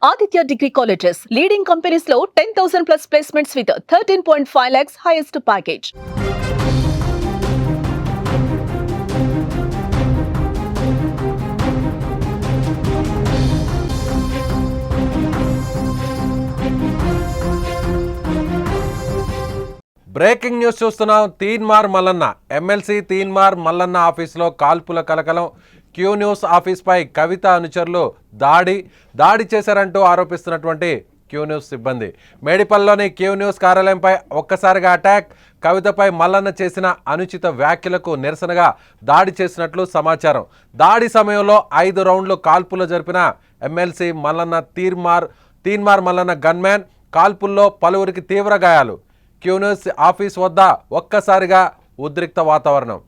Aditya Degree Colleges, leading companies లో 10,000 plus placements with 13.5 lakhs highest package. Breaking news చూస్తున్నాం. Teenmar Mallanna MLC Teenmar Mallanna ఆఫీసులో కాల్పుల కలకలం. క్యూ న్యూస్ ఆఫీస్పై కవిత అనుచరులు దాడి చేశారంటూ ఆరోపిస్తున్నటువంటి క్యూ న్యూస్ సిబ్బంది. మేడిపల్లిలోని క్యూ న్యూస్ కార్యాలయంపై ఒక్కసారిగా అటాక్. కవితపై మల్లన్న చేసిన అనుచిత వ్యాఖ్యలకు నిరసనగా దాడి చేసినట్లు సమాచారం. దాడి సమయంలో 5 రౌండ్లు కాల్పులు జరిపిన ఎమ్మెల్సీ మల్లన్న తీన్మార్ మల్లన్న గన్మ్యాన్. కాల్పుల్లో పలువురికి తీవ్ర గాయాలు. క్యూ న్యూస్ ఆఫీస్ వద్ద ఒక్కసారిగా ఉద్రిక్త వాతావరణం.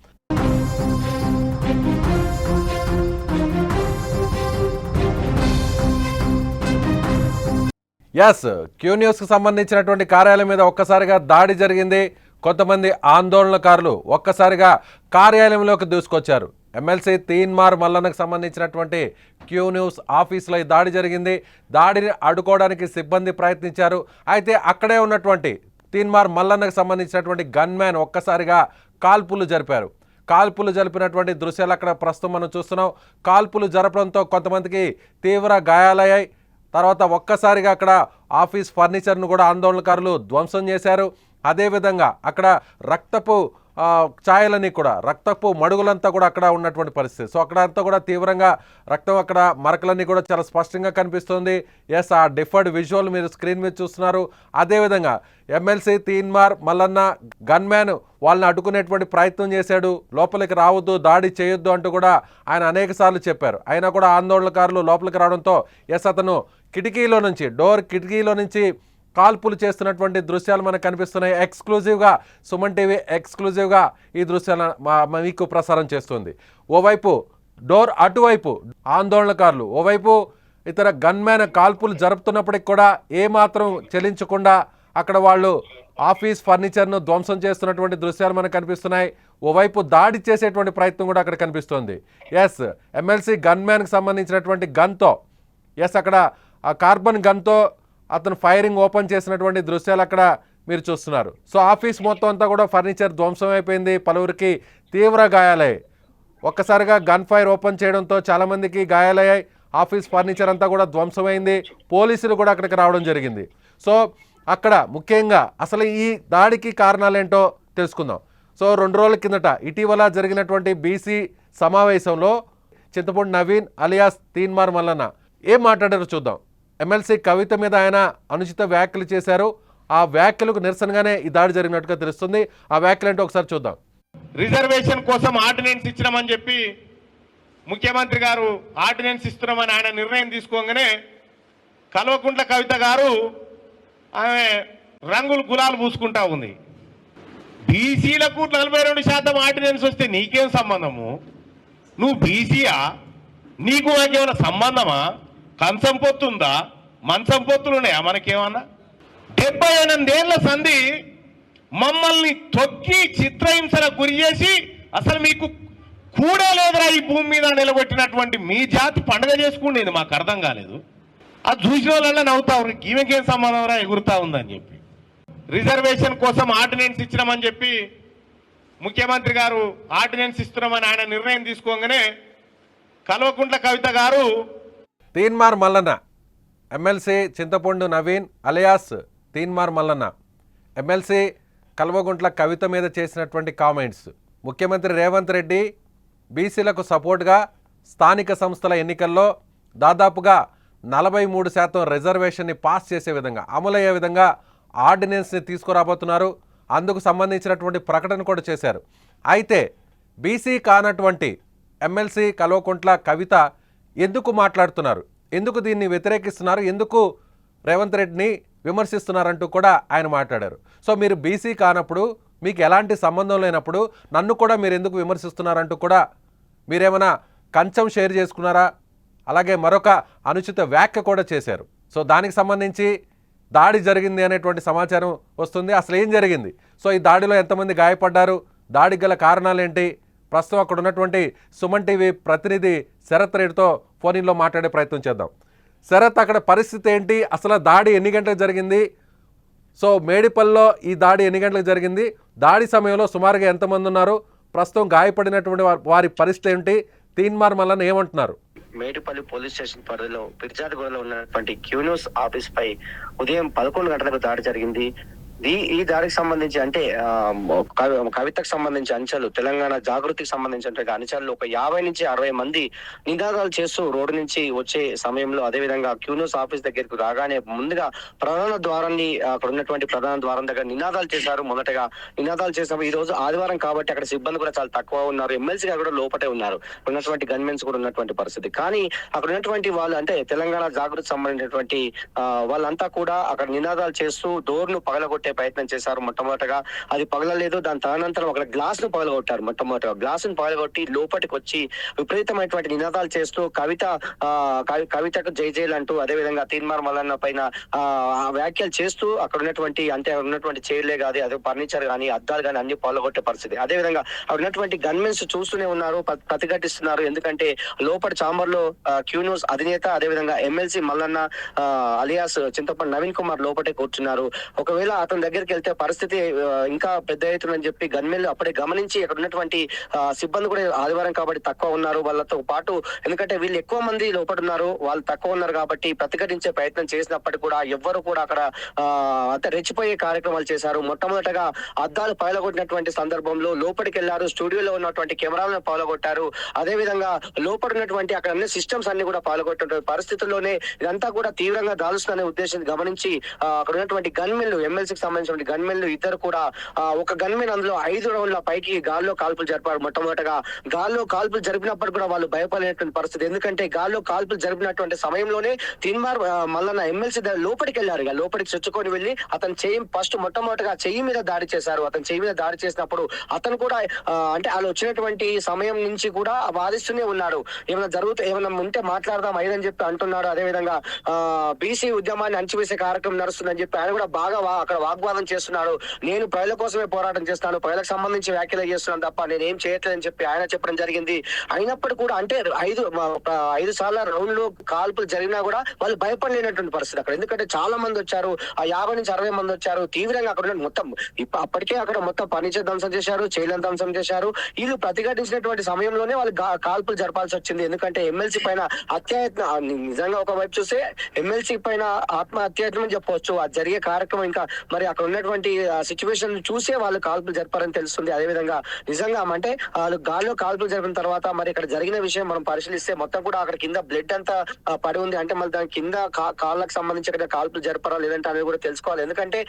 క్యూ న్యూస్కి సంబంధించినటువంటి కార్యాలయం మీద ఒక్కసారిగా దాడి జరిగింది. కొంతమంది ఆందోళనకారులు ఒక్కసారిగా కార్యాలయంలోకి దూసుకొచ్చారు. ఎమ్మెల్సీ తీన్మార్ మల్లన్నకు సంబంధించినటువంటి క్యూ న్యూస్ ఆఫీసులో ఈ దాడి జరిగింది. దాడిని అడ్డుకోవడానికి సిబ్బంది ప్రయత్నించారు. అయితే అక్కడే ఉన్నటువంటి తీన్మార్ మల్లన్నకు సంబంధించినటువంటి గన్మ్యాన్ ఒక్కసారిగా కాల్పులు జరిపారు. కాల్పులు జరిపినటువంటి దృశ్యాలు అక్కడ ప్రస్తుతం మనం చూస్తున్నాం. కాల్పులు జరపడంతో కొంతమందికి తీవ్ర గాయాలయ్యాయి. తర్వాత ఒక్కసారిగా అక్కడ ఆఫీస్ ఫర్నిచర్ను కూడా ఆందోళనకారులు ధ్వంసం చేశారు. అదేవిధంగా అక్కడ రక్తపు ఛాయలని కూడా రక్తపు మడుగులంతా కూడా అక్కడ ఉన్నటువంటి పరిస్థితి. సో అక్కడ అంతా కూడా తీవ్రంగా రక్తం, అక్కడ మరకలన్నీ కూడా చాలా స్పష్టంగా కనిపిస్తుంది. ఆ డిఫర్డ్ విజువల్ మీరు స్క్రీన్ మీద చూస్తున్నారు. అదేవిధంగా ఎమ్మెల్సీ తీన్మార్ మల్లన్న గన్మ్యాన్ వాళ్ళని అడ్డుకునేటువంటి ప్రయత్నం చేశాడు. లోపలికి రావద్దు, దాడి చేయొద్దు అంటూ కూడా ఆయన అనేక సార్లు చెప్పారు. అయినా కూడా ఆందోళనకారులు లోపలికి రావడంతో అతను డోర్ కిటికీలో నుంచి కాల్పులు చేస్తున్నటువంటి దృశ్యాలు మనకు కనిపిస్తున్నాయి. ఎక్స్క్లూజివ్గా సుమన్ టీవీ ఎక్స్క్లూజివ్గా ఈ దృశ్యాలను మీకు ప్రసారం చేస్తుంది. ఓవైపు డోర్ అటువైపు ఆందోళనకారులు, ఓవైపు ఇతర గన్మ్యాన్ కాల్పులు జరుపుతున్నప్పటికి కూడా ఏమాత్రం చెలించకుండా అక్కడ వాళ్ళు ఆఫీస్ ఫర్నిచర్ను ధ్వంసం చేస్తున్నటువంటి దృశ్యాలు మనకు కనిపిస్తున్నాయి. ఓవైపు దాడి చేసేటువంటి ప్రయత్నం కూడా అక్కడ కనిపిస్తుంది. ఎమ్మెల్సీ గన్మ్యాన్కి సంబంధించినటువంటి గన్తో అక్కడ ఆ కార్బన్ గన్తో అతను ఫైరింగ్ ఓపెన్ చేసినటువంటి దృశ్యాలు అక్కడ మీరు చూస్తున్నారు. సో ఆఫీస్ మొత్తం అంతా కూడా ఫర్నిచర్ ధ్వంసం అయిపోయింది. పలువురికి తీవ్ర గాయాలయ్యాయి. ఒక్కసారిగా గన్ ఫైర్ ఓపెన్ చేయడంతో చాలామందికి గాయాలయ్యాయి. ఆఫీస్ ఫర్నిచర్ అంతా కూడా ధ్వంసమైంది. పోలీసులు కూడా అక్కడికి రావడం జరిగింది. సో అక్కడ ముఖ్యంగా అసలు ఈ దాడికి కారణాలేంటో తెలుసుకుందాం. సో 2 రోజుల కిందట ఇటీవల జరిగినటువంటి బీసీ సమావేశంలో చింతపూడి నవీన్ అలియాస్ తీన్మార్ మల్లన్న ఏం మాట్లాడారో చూద్దాం. ఎమ్మెల్సీ కవిత మీద ఆయన అనుచిత వ్యాఖ్యలు చేశారు. ఆ వ్యాఖ్యలకు నిరసనగానే ఈ దాడి జరిగినట్టుగా తెలుస్తుంది. ఆ వ్యాఖ్యలు ఏంటో ఒకసారి చూద్దాం. రిజర్వేషన్ కోసం ఆర్డినెన్స్ ఇచ్చినామని చెప్పి ముఖ్యమంత్రి గారు ఆర్డినెన్స్ ఇస్తున్నామని ఆయన నిర్ణయం తీసుకోగానే కల్వకుంట్ల కవిత గారు ఆమె రంగులు గులాలు పూసుకుంటా ఉంది. బీసీలకు 42% ఆర్డినెన్స్ వస్తే నీకేం సంబంధము? నువ్వు బీసీయా? నీకు నాకేమైనా సంబంధమా? కంచం పొత్తుందా? మంచం పొత్తులున్నాయా మనకేమన్నా? 78 ఏళ్ల సంధి మమ్మల్ని తొక్కి చిత్రహింసలకు గురి చేసి అసలు మీకు కూడా లేదురా ఈ భూమి మీద నిలబెట్టినటువంటి మీ జాతి పండుగ చేసుకునేది మాకు అర్థం కాలేదు. అది చూసిన వాళ్ళ నవ్వుతావు, ఈమెకేం సంబంధం రా ఎగురుతా ఉందని చెప్పి రిజర్వేషన్ కోసం ఆర్డినెన్స్ ఇచ్చినామని చెప్పి ముఖ్యమంత్రి గారు ఆర్డినెన్స్ ఇస్తున్నామని ఆయన నిర్ణయం తీసుకోగానే కల్వకుంట్ల కవిత గారు తీన్మార్ మల్లన్న ఎమ్మెల్సీ చింతపండు నవీన్ అలియాస్ తీన్మార్ మల్లన్న ఎమ్మెల్సీ కల్వకుంట్ల కవిత మీద చేసినటువంటి కామెంట్స్. ముఖ్యమంత్రి రేవంత్ రెడ్డి బీసీలకు సపోర్ట్గా స్థానిక సంస్థల ఎన్నికల్లో దాదాపుగా 43% రిజర్వేషన్ని పాస్ చేసే విధంగా, అమలయ్యే విధంగా ఆర్డినెన్స్ని తీసుకురాబోతున్నారు. అందుకు సంబంధించినటువంటి ప్రకటన కూడా చేశారు. అయితే బీసీ కానటువంటి ఎమ్మెల్సీ కల్వకుంట్ల కవిత ఎందుకు మాట్లాడుతున్నారు, ఎందుకు దీన్ని వ్యతిరేకిస్తున్నారు, ఎందుకు రేవంత్ రెడ్డిని విమర్శిస్తున్నారంటూ కూడా ఆయన మాట్లాడారు. సో మీరు బీసీ కానప్పుడు, మీకు ఎలాంటి సంబంధం లేనప్పుడు నన్ను కూడా మీరు ఎందుకు విమర్శిస్తున్నారంటూ కూడా మీరేమైనా కంచం షేర్ చేసుకున్నారా? అలాగే మరొక అనుచిత వ్యాఖ్య కూడా చేశారు. సో దానికి సంబంధించి దాడి జరిగింది అనేటువంటి సమాచారం వస్తుంది. అసలు ఏం జరిగింది, సో ఈ దాడిలో ఎంతమంది గాయపడ్డారు, దాడికి గల కారణాలేంటి, ప్రస్తుతం అక్కడ ఉన్నటువంటి సుమన్ టీవీ ప్రతినిధి శరత్ రెడ్డితో ఫోన్లో మాట్లాడే ప్రయత్నం చేద్దాం. శరత్, అక్కడ పరిస్థితి ఏంటి? అసలు దాడి ఎన్ని గంటలకు జరిగింది? సో మేడిపల్లిలో ఈ దాడి ఎన్ని గంటలకు జరిగింది? దాడి సమయంలో సుమారుగా ఎంతమంది ఉన్నారు? ప్రస్తుతం గాయపడినటువంటి వారి పరిస్థితి ఏంటి? తీన్మార్ మల్లన్న ఏమంటున్నారు? మేడిపల్లి పోలీస్ స్టేషన్ పరిధిలో పిర్జాదిగూడలో ఉన్నటువంటి క్యూన్యూస్ ఆఫీస్ పై ఉదయం 11 గంటలకు దాడి జరిగింది. ఈ దాడికి సంబంధించి అంటే కవితకు సంబంధించి అంచెలు, తెలంగాణ జాగృతికి సంబంధించిన అంచెలు ఒక 50 నుంచి 60 మంది నినాదాలు చేస్తూ రోడ్డు నుంచి వచ్చే సమయంలో, అదేవిధంగా క్యూన్యూస్ ఆఫీస్ దగ్గరికి రాగానే ముందుగా ప్రధాన ద్వారాన్ని, అక్కడ ఉన్నటువంటి ప్రధాన ద్వారం దగ్గర నినాదాలు చేశారు. మొదటగా నినాదాలు చేసినప్పుడు ఈ రోజు ఆదివారం కాబట్టి అక్కడ సిబ్బంది కూడా చాలా తక్కువ ఉన్నారు. ఎమ్మెల్సీ గారు కూడా లోపటే ఉన్నారు, ఉన్నటువంటి గన్మెన్స్ కూడా ఉన్నటువంటి పరిస్థితి. కానీ అక్కడ ఉన్నటువంటి వాళ్ళు అంటే తెలంగాణ జాగృతికి సంబంధించినటువంటి వాళ్ళంతా కూడా అక్కడ నినాదాలు చేస్తూ డోర్ను పగలగొట్టే ప్రయత్నం చేశారు. మొట్టమొదటగా అది పగలలేదు. దాని తదనంతరం అక్కడ గ్లాస్ ను పగలగొట్టారు. మొట్టమొదటిగా గ్లాస్ ను పగలగొట్టి లోపలికి వచ్చి విపరీతమైనటువంటి నినాదాలు చేస్తూ కవితకు జై జైలు అంటూ, అదేవిధంగా తీన్మార్ మల్లన్న పైన వ్యాఖ్యలు చేస్తూ అక్కడ ఉన్నటువంటి చైర్లే కాదు, అదే ఫర్నిచర్ కానీ అద్దాలు కానీ అన్ని పగలగొట్టే పరిస్థితి. అదేవిధంగా అక్కడ ఉన్నటువంటి గన్మెన్స్ చూస్తూనే ఉన్నారు, ప్రతిఘటిస్తున్నారు. ఎందుకంటే లోపల చాంబర్ లో క్యూన్యూస్ అధినేత, అదేవిధంగా ఎమ్మెల్సీ మల్లన్న అలియాస్ చింతపండు నవీన్ కుమార్ లోపటే కూర్చున్నారు. ఒకవేళ అతని దగ్గరికి వెళ్తే పరిస్థితి ఇంకా పెద్ద అవుతుందని చెప్పి గన్మెన్లు అప్పుడే గమనించి అక్కడ ఉన్నటువంటి సిబ్బంది కూడా ఆదివారం కాబట్టి తక్కువ ఉన్నారు వాళ్ళతో పాటు, ఎందుకంటే వీళ్ళు ఎక్కువ మంది లోపల ఉన్నారు, వాళ్ళు తక్కువ ఉన్నారు కాబట్టి ప్రతిఘటించే ప్రయత్నం చేసినప్పటికీ కూడా ఎవ్వరు కూడా అక్కడ అంత రెచ్చిపోయే కార్యక్రమాలు చేశారు. మొట్టమొదటగా అద్దాలు పగలగొట్టినటువంటి సందర్భంలో లోపలికి వెళ్లారు, స్టూడియోలో ఉన్నటువంటి కెమెరాలను పగలగొట్టారు. అదేవిధంగా లోపల ఉన్నటువంటి అక్కడ అన్ని సిస్టమ్స్ అన్ని కూడా పగలగొట్టినటువంటి పరిస్థితుల్లోనే ఇదంతా కూడా తీవ్రంగా దాల్చుకునే ఉద్దేశం గమనించి అక్కడ ఉన్నటువంటి గన్మెన్లు, ఎమ్మెల్సీకి సంబంధించిన గన్మెన్లు ఇద్దరు కూడా ఒక గన్మెన్ అందులో 5 రౌండ్ల పైకి గాల్లో కాల్పులు జరిపారు. మొట్టమొదటగా గాల్లో కాల్పులు జరిపినప్పుడు కూడా వాళ్ళు భయపడినటువంటి పరిస్థితి. ఎందుకంటే గాల్లో కాల్పులు జరిపినటువంటి సమయంలోనే తీన్మార్ మల్లన్న ఎమ్మెల్సీ లోపలికి వెళ్ళారు. ఇక లోపలికి చొచ్చుకొని వెళ్ళి అతను మొట్టమొదటిగా చెయ్యి మీద దాడి చేశారు. అతను చెయ్యి మీద దాడి చేసినప్పుడు అతను కూడా అంటే వాళ్ళు వచ్చినటువంటి సమయం నుంచి కూడా వాదిస్తూనే ఉన్నాడు. ఏమైనా ఉంటే మాట్లాడదాం ఐదని చెప్పి అంటున్నాడు. అదేవిధంగా బీసీ ఉద్యమాన్ని అణచివేసే కార్యక్రమం నడుస్తుందని చెప్పి ఆయన కూడా బాగా అక్కడ వాగ్వాదం చేస్తున్నాడు. నేను ప్రజల కోసమే పోరాటం చేస్తాను, ప్రజలకు సంబంధించి వ్యాఖ్యలు చేస్తున్నాను తప్ప నేనేం చేయట్లేదని చెప్పి ఆయన చెప్పడం జరిగింది. అయినప్పటికీ కూడా అంటే 5 సార్లు రౌండ్లు కాల్పులు జరిగినా కూడా వాళ్ళు భయపడలేనటువంటి పరిస్థితి అక్కడ. ఎందుకంటే చాలా మంది వచ్చారు, 50 నుంచి 60 మంది వచ్చారు. తీవ్రంగా అక్కడ మొత్తం అప్పటికే అక్కడ మొత్తం ఫర్నిచర్ ధ్వంసం చేశారు, చైర్లను ధ్వంసం చేశారు. వీళ్ళు ప్రతిఘటించినటువంటి సమయంలోనే వాళ్ళు కాల్పులు జరపాల్సి వచ్చింది. ఎందుకంటే ఎమ్మెల్సీ పైన అత్యాయత్నం, నిజంగా ఒకవైపు చూస్తే ఎమ్మెల్సీ పైన ఆత్మహత్యాయత్నం అని చెప్పవచ్చు. అది జరిగే కార్యక్రమం ఇంకా మరి అక్కడ ఉన్నటువంటి సిచ్యువేషన్ చూసే వాళ్ళు కాల్పులు జరిపారని తెలుస్తుంది. అదేవిధంగా నిజంగా అంటే వాళ్ళు గాల్లో కాల్పులు జరిపిన తర్వాత మరి ఇక్కడ జరిగిన విషయం మనం పరిశీలిస్తే మొత్తం కూడా అక్కడ కింద బ్లడ్ అంతా పడి ఉంది. అంటే మళ్ళీ దాని కింద కాళ్ళకు సంబంధించి అక్కడ కాల్పులు జరపరా లేదంటే అనేది కూడా తెలుసుకోవాలి. ఎందుకంటే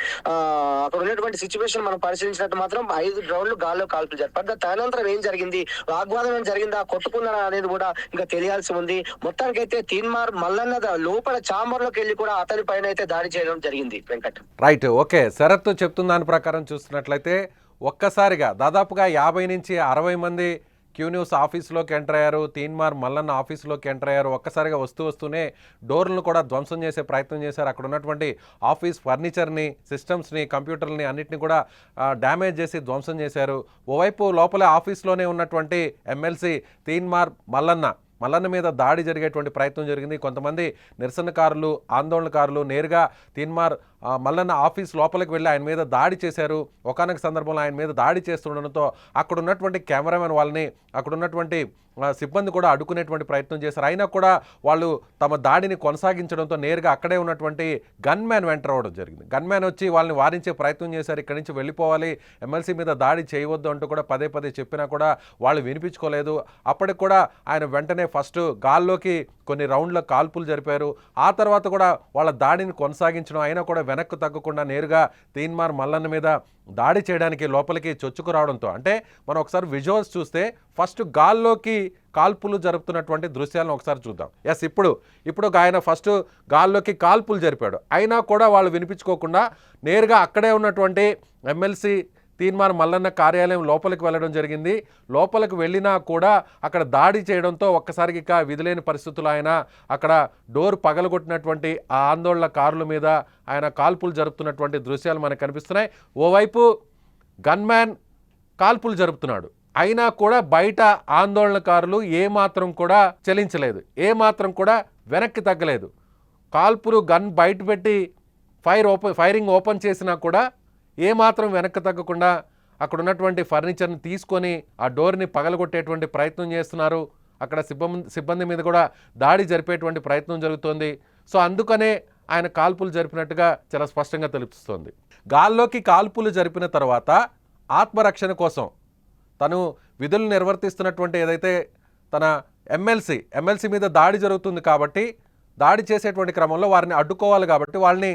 అక్కడ ఉన్నటువంటి సిచ్యువేషన్ మనం పరిశీలించినట్టు మాత్రం 5 రౌండ్లు గాల్లో కాల్పులు జరిపారు. తదనంతరం ఏం జరిగింది, వాగ్వాదం ఏం జరిగిందా, కొట్టుకున్నారా అనేది కూడా ఇంకా తెలియాల్సి ఉంది. మొత్తానికైతే తీన్మార్ మల్లన్న లోపల చాంబర్ లోకి వెళ్ళి కూడా అతని పైన అయితే దాడి చేయడం జరిగింది. Venkat, right, okay. శరత్ చెప్తున్న దాని ప్రకారం చూస్తున్నట్లయితే ఒక్కసారిగా దాదాపుగా 50 నుంచి 60 మంది క్యూన్యూస్ ఆఫీస్లోకి ఎంటర్ అయ్యారు. తీన్మార్ మల్లన్న ఆఫీస్లోకి ఎంటర్ అయ్యారు. ఒక్కసారిగా వస్తూనే డోర్లను కూడా ధ్వంసం చేసే ప్రయత్నం చేశారు. అక్కడ ఉన్నటువంటి ఆఫీస్ ఫర్నిచర్ని, సిస్టమ్స్ని, కంప్యూటర్ని అన్నింటినీ కూడా డ్యామేజ్ చేసి ధ్వంసం చేశారు. ఓవైపు లోపలే ఆఫీస్లోనే ఉన్నటువంటి ఎమ్మెల్సీ తీన్మార్ మల్లన్న మీద దాడి జరిగేటువంటి ప్రయత్నం జరిగింది. కొంతమంది నిరసనకారులు, ఆందోళనకారులు నేరుగా తీన్మార్ మల్లన్న ఆఫీస్ లోపలికి వెళ్ళి ఆయన మీద దాడి చేశారు. ఒకానొక సందర్భంలో ఆయన మీద దాడి చేస్తుండడంతో అక్కడ ఉన్నటువంటి కెమెరామెన్ వాళ్ళని, అక్కడ ఉన్నటువంటి సిబ్బంది కూడా అడ్డుకునేటువంటి ప్రయత్నం చేశారు. అయినా కూడా వాళ్ళు తమ దాడిని కొనసాగించడంతో నేరుగా అక్కడే ఉన్నటువంటి గన్మ్యాన్ వెంటర్ అవ్వడం జరిగింది. గన్మ్యాన్ వచ్చి వాళ్ళని వారించే ప్రయత్నం చేశారు. ఇక్కడి నుంచి వెళ్ళిపోవాలి, ఎమ్మెల్సీ మీద దాడి చేయవద్దు అంటూ కూడా పదే చెప్పినా కూడా వాళ్ళు వినిపించుకోలేదు. అప్పటికి కూడా ఆయన వెంటనే ఫస్ట్ గాల్లోకి కొన్ని రౌండ్ల కాల్పులు జరిపారు. ఆ తర్వాత కూడా వాళ్ళ దాడిని కొనసాగించడం, అయినా కూడా వెనక్కు తగ్గకుండా నేరుగా తీన్మార్ మల్లన్న మీద దాడి చేయడానికి లోపలికి చొచ్చుకు రావడంతో, అంటే మనం ఒకసారి విజువల్స్ చూస్తే ఫస్ట్ గాల్లోకి కాల్పులు జరుపుతున్నటువంటి దృశ్యాలను ఒకసారి చూద్దాం. ఎస్, ఇప్పుడు ఆయన ఫస్ట్ గాల్లోకి కాల్పులు జరిపాడు. అయినా కూడా వాళ్ళు వినిపించుకోకుండా నేరుగా అక్కడే ఉన్నటువంటి ఎమ్మెల్సీ తీన్మార్ మల్లన్న కార్యాలయం లోపలికి వెళ్ళడం జరిగింది. లోపలికి వెళ్ళినా కూడా అక్కడ దాడి చేయడంతో ఒక్కసారికి ఇక విధులేని పరిస్థితులు ఆయన అక్కడ డోర్ పగలగొట్టినటువంటి ఆ ఆందోళనకారుల మీద ఆయన కాల్పులు జరుపుతున్నటువంటి దృశ్యాలు మనకు కనిపిస్తున్నాయి. ఓవైపు గన్మ్యాన్ కాల్పులు జరుపుతున్నాడు. అయినా కూడా బయట ఆందోళనకారులు ఏమాత్రం కూడా చలించలేదు, ఏమాత్రం కూడా వెనక్కి తగ్గలేదు. కాల్పులు గన్ బయట పెట్టి ఫైరింగ్ ఓపెన్ చేసినా కూడా ఏమాత్రం వెనక్కి తగ్గకుండా అక్కడ ఉన్నటువంటి ఫర్నిచర్ని తీసుకొని ఆ డోర్ని పగలగొట్టేటువంటి ప్రయత్నం చేస్తున్నారు. అక్కడ సిబ్బంది మీద కూడా దాడి జరిపేటువంటి ప్రయత్నం జరుగుతోంది. సో అందుకనే ఆయన కాల్పులు జరిపినట్టుగా చాలా స్పష్టంగా తెలుస్తోంది. గాల్లోకి కాల్పులు జరిపిన తర్వాత ఆత్మరక్షణ కోసం తను విధులు నిర్వర్తిస్తున్నటువంటి ఏదైతే తన ఎమ్మెల్సీ మీద దాడి జరుగుతుంది కాబట్టి దాడి చేసేటువంటి క్రమంలో వారిని అడ్డుకోవాలి కాబట్టి వాళ్ళని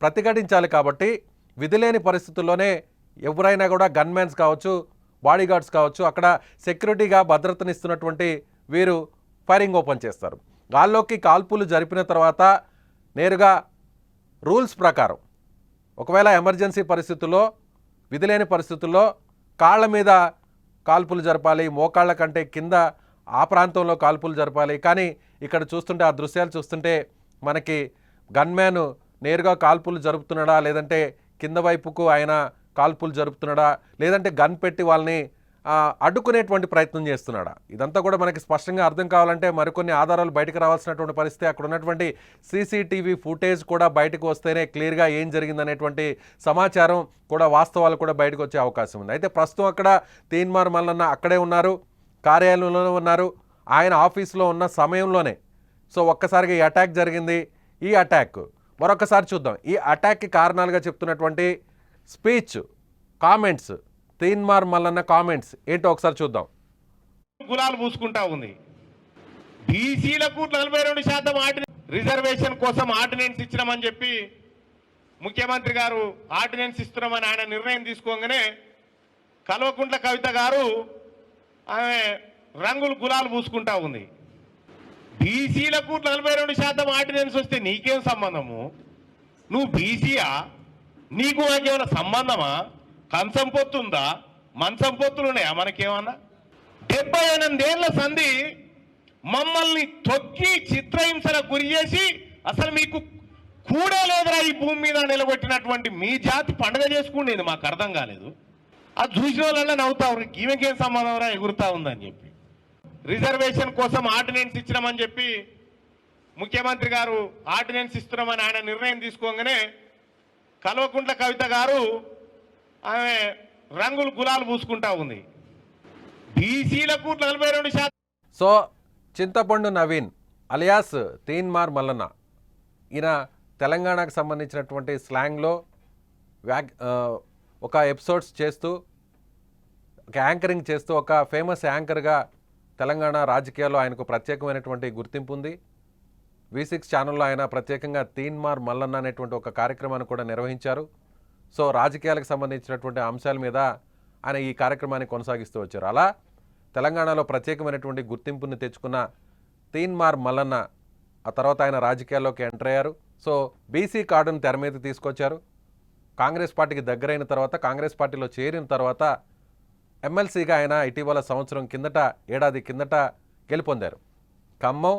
ప్రతిఘటించాలి కాబట్టి విధిలేని పరిస్థితుల్లోనే ఎవరైనా కూడా గన్మెన్స్ కావచ్చు, బాడీగార్డ్స్ కావచ్చు, అక్కడ సెక్యూరిటీగా భద్రతనిస్తున్నటువంటి వీరు ఫైరింగ్ ఓపెన్ చేస్తారు. గాల్లోకి కాల్పులు జరిపిన తర్వాత నేరుగా రూల్స్ ప్రకారం ఒకవేళ ఎమర్జెన్సీ పరిస్థితుల్లో విధిలేని పరిస్థితుల్లో కాళ్ళ మీద కాల్పులు జరపాలి, మోకాళ్ళ కంటే కింద ఆ ప్రాంతంలో కాల్పులు జరపాలి. కానీ ఇక్కడ చూస్తుంటే ఆ దృశ్యాలు చూస్తుంటే మనకి గన్మ్యాన్ నేరుగా కాల్పులు జరుపుతున్నాడా, లేదంటే కింద వైపుకు ఆయన కాల్పులు జరుపుతున్నాడా, లేదంటే గన్ పెట్టి వాళ్ళని అడ్డుకునేటువంటి ప్రయత్నం చేస్తున్నాడా, ఇదంతా కూడా మనకి స్పష్టంగా అర్థం కావాలంటే మరికొన్ని ఆధారాలు బయటకు రావాల్సినటువంటి పరిస్థితి. అక్కడ ఉన్నటువంటి సీసీటీవీ ఫుటేజ్ కూడా బయటకు వస్తేనే క్లియర్గా ఏం జరిగిందనేటువంటి సమాచారం కూడా, వాస్తవాలు కూడా బయటకు వచ్చే అవకాశం ఉంది. అయితే ప్రస్తుతం అక్కడ తీన్మార్ మల్లన్న అక్కడే ఉన్నారు, కార్యాలయంలోనే ఉన్నారు. ఆయన ఆఫీస్లో ఉన్న సమయంలోనే సో ఒక్కసారిగా ఈ అటాక్ జరిగింది. ఈ అటాక్ మరొకసారి చూద్దాం. ఈ అటాక్కి కారణాలుగా చెప్తున్నటువంటి speech, comments, Teenmaar Mallanna comments ఏంటో ఒకసారి చూద్దాం. గులాలు పూసుకుంటా ఉంది. బీసీలకు 42% రిజర్వేషన్ కోసం ఆర్డినెన్స్ ఇచ్చినామని చెప్పి ముఖ్యమంత్రి గారు ఆర్డినెన్స్ ఇస్తున్నామని ఆయన నిర్ణయం తీసుకోగానే కల్వకుంట్ల కవిత గారు ఆమె రంగులు గులాలు పూసుకుంటా ఉంది. బీసీలకు 42% ఆర్డినెన్స్ వస్తే నీకేం సంబంధము? నువ్వు బీసీయా? నీకు నాకేమైనా సంబంధమా? కంచం పొత్తుందా? మంచం పొత్తులున్నాయా మనకేమన్నా? 78 ఏళ్ల సంధి మమ్మల్ని తొక్కి చిత్రహింసలకు గురి చేసి అసలు మీకు కూడా లేదురా ఈ భూమి మీద నిలబెట్టినటువంటి మీ జాతి పండుగ చేసుకుండేది మాకు అర్థం కాలేదు. అది చూసిన వాళ్ళ నవ్వుతావు, ఈమెకేం సంబంధం రా ఎగురుతా ఉందని చెప్పి. రిజర్వేషన్ కోసం ఆర్డినెన్స్ ఇచ్చినామని చెప్పి ముఖ్యమంత్రి గారు ఆర్డినెన్స్ ఇస్తున్నామని ఆయన నిర్ణయం తీసుకోగానే కల్వకుంట్ల కవిత గారు ఆమె రంగులు గులాలు పూసుకుంటా ఉంది. బీసీలకు 42%. సో చింతపండు నవీన్ అలియాస్ తీన్మార్ మల్లన్న, ఈయన తెలంగాణకు సంబంధించినటువంటి స్లాంగ్లో ఒక ఎపిసోడ్స్ చేస్తూ, ఒక యాంకరింగ్ చేస్తూ ఒక ఫేమస్ యాంకర్గా తెలంగాణ రాజకీయాల్లో ఆయనకు ప్రత్యేకమైనటువంటి గుర్తింపు ఉంది. V6 ఛానల్లో ఆయన ప్రత్యేకంగా తీన్మార్ మల్లన్న అనేటువంటి ఒక కార్యక్రమాన్ని కూడా నిర్వహించారు. సో రాజకీయాలకు సంబంధించినటువంటి అంశాల మీద ఆయన ఈ కార్యక్రమాన్ని కొనసాగిస్తూ వచ్చారు. అలా తెలంగాణలో ప్రత్యేకమైనటువంటి గుర్తింపుని తెచ్చుకున్న తీన్మార్ మల్లన్న ఆ తర్వాత ఆయన రాజకీయాల్లోకి ఎంటర్ అయ్యారు. సో బీసీ కార్డును తెర మీద తీసుకొచ్చారు. కాంగ్రెస్ పార్టీకి దగ్గరైన తర్వాత, కాంగ్రెస్ పార్టీలో చేరిన తర్వాత ఎమ్మెల్సీగా ఆయన ఇటీవల ఏడాది కిందట గెలుపొందారు. ఖమ్మం,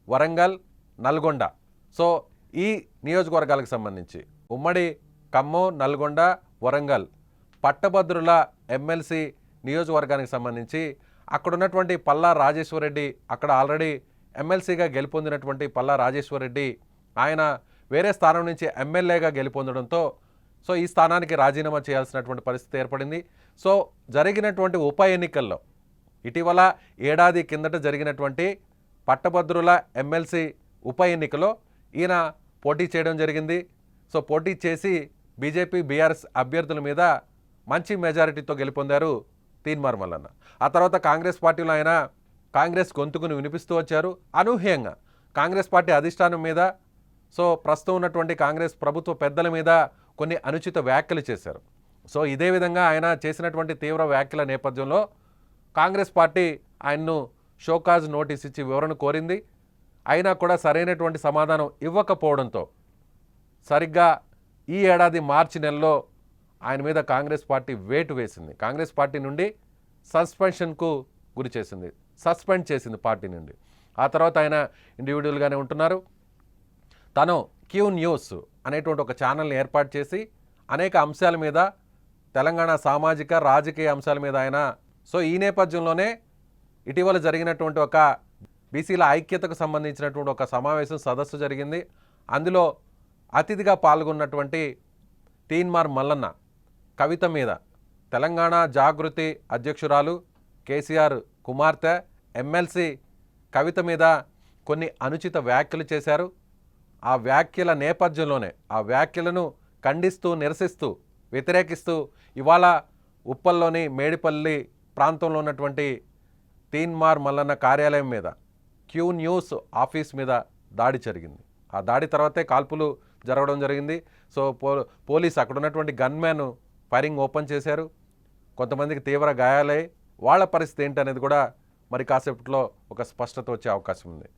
వరంగల్, నల్గొండ. సో ఈ నియోజకవర్గాలకు సంబంధించి ఉమ్మడి ఖమ్మం, నల్గొండ, వరంగల్ పట్టభద్రుల ఎమ్మెల్సీ నియోజకవర్గానికి సంబంధించి అక్కడ ఉన్నటువంటి పల్లా రాజేశ్వరరెడ్డి, అక్కడ ఆల్రెడీ ఎమ్మెల్సీగా గెలుపొందినటువంటి పల్లా రాజేశ్వరరెడ్డి ఆయన వేరే స్థానం నుంచి ఎమ్మెల్యేగా గెలుపొందడంతో సో ఈ స్థానానికి రాజీనామా చేయాల్సినటువంటి పరిస్థితి ఏర్పడింది. సో జరిగినటువంటి ఉప ఎన్నికల్లో ఇటీవల ఏడాది కిందట జరిగినటువంటి పట్టభద్రుల ఎమ్మెల్సీ ఉప ఎన్నికలో ఈయన పోటీ చేయడం జరిగింది. సో పోటీ చేసి బీజేపీ, బీఆర్ఎస్ అభ్యర్థుల మీద మంచి మెజారిటీతో గెలుపొందారు తీన్మార్ మల్లన్న. ఆ తర్వాత కాంగ్రెస్ పార్టీలో ఆయన కాంగ్రెస్ గొంతుకును వినిపిస్తూ వచ్చారు. అనూహ్యంగా కాంగ్రెస్ పార్టీ అధిష్టానం మీద, సో ప్రస్తుతం ఉన్నటువంటి కాంగ్రెస్ ప్రభుత్వ పెద్దల మీద కొన్ని అనుచిత వ్యాఖ్యలు చేశారు. సో ఇదే విధంగా ఆయన చేసినటువంటి తీవ్ర వ్యాఖ్యల నేపథ్యంలో కాంగ్రెస్ పార్టీ ఆయన్ను షోకాజ్ నోటీస్ ఇచ్చి వివరణ కోరింది. అయినా కూడా సరైనటువంటి సమాధానం ఇవ్వకపోవడంతో సరిగ్గా ఈ ఏడాది మార్చి నెలలో ఆయన మీద కాంగ్రెస్ పార్టీ వేటు వేసింది. కాంగ్రెస్ పార్టీ నుండి సస్పెన్షన్కు గురి చేసింది, సస్పెండ్ చేసింది పార్టీ నుండి. ఆ తర్వాత ఆయన ఇండివిజువల్గానే ఉంటున్నారు. తను క్యూ న్యూస్ అనేటువంటి ఒక ఛానల్ని ఏర్పాటు చేసి అనేక అంశాల మీద, తెలంగాణ సామాజిక రాజకీయ అంశాల మీద ఆయన, సో ఈ నేపథ్యంలోనే ఇటీవల జరిగినటువంటి ఒక బీసీల ఐక్యతకు సంబంధించినటువంటి ఒక సమావేశం, సదస్సు జరిగింది. అందులో అతిథిగా పాల్గొన్నటువంటి తీన్మార్ మల్లన్న కవిత మీద తెలంగాణ జాగృతి అధ్యక్షురాలు కేసీఆర్ కుమార్తె ఎమ్మెల్సీ కవిత మీద కొన్ని అనుచిత వ్యాఖ్యలు చేశారు. ఆ వ్యాఖ్యల నేపథ్యంలోనే ఆ వ్యాఖ్యలను ఖండిస్తూ నిరసిస్తూ వ్యతిరేకిస్తూ ఇవాళ ఉప్పల్లోని మేడిపల్లి ప్రాంతంలో ఉన్నటువంటి తీన్మార్ మల్లన్న కార్యాలయం మీద క్యూ న్యూస్ ఆఫీస్ మీద దాడి జరిగింది. ఆ దాడి తర్వాతే కాల్పులు జరగడం జరిగింది. సో పోలీసు అక్కడ ఉన్నటువంటి గన్మ్యాన్ ఫైరింగ్ ఓపెన్ చేశారు. కొంతమందికి తీవ్ర గాయాలై వాళ్ళ పరిస్థితి ఏంటనేది కూడా మరి కాసేపట్లో ఒక స్పష్టత వచ్చే అవకాశం ఉంది.